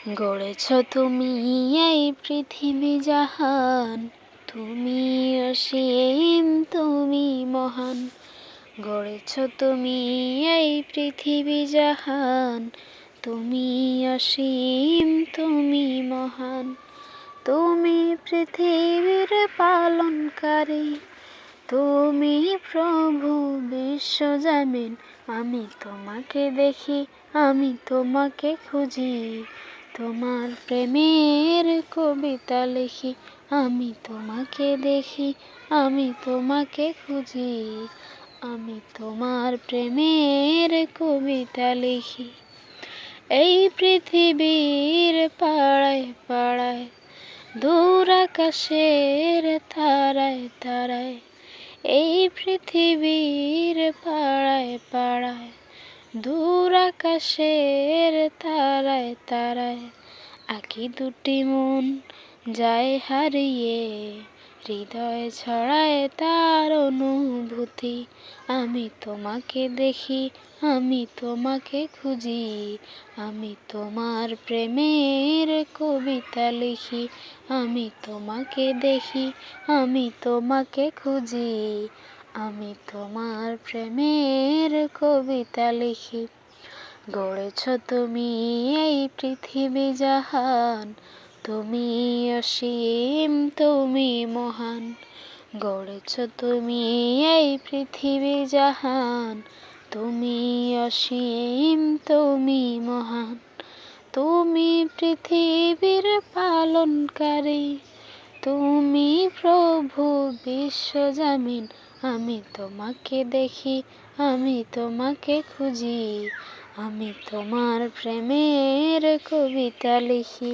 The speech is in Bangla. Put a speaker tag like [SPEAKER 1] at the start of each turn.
[SPEAKER 1] গড়েছ তুমি এই পৃথিবী জাহান, তুমি অসীম, তুমি মহান। গড়েছ তুমি এই পৃথিবী জাহান, তুমি অসীম, তুমি মহান। তুমি পৃথিবীর পালনকারী, তুমি প্রভু বিশ্বজামিন। আমি তোমাকে দেখি, আমি তোমাকে খুঁজি, তোমার প্রেমের কবিতা লিখি। আমি তোমাকে দেখি, আমি তোমাকে খুঁজি, আমি তোমার প্রেমের কবিতা লিখি। এই পৃথিবীর পাড়ায় পাড়ায়, দূর আকাশের তারায় তারায়, এই পৃথিবীর পাড়ায় পাড়ায়, দূর আকাশের তারায় তারায়, আঁকি দুটি মন যায় হারিয়ে, হৃদয় ছড়ায় তার অনুভূতি। আমি তোমাকে দেখি, আমি তোমাকে খুঁজি, আমি তোমার প্রেমের কবিতা লিখি। আমি তোমাকে দেখি, আমি তোমাকে খুঁজি, আমি তোমার প্রেমের কবিতা লিখি। গড়েছ তুমি এই পৃথিবী জাহান, তুমি অসীম, তুমি মহান। গড়েছ তুমি এই পৃথিবী জাহান, তুমি অসীম, তুমি মহান। তুমি পৃথিবীর পালনকারী, তুমি প্রভু বিশ্বজামিন। আমি তোমাকে দেখি, আমি তোমাকে খুঁজি, আমি তোমার প্রেমের কবিতা লিখি।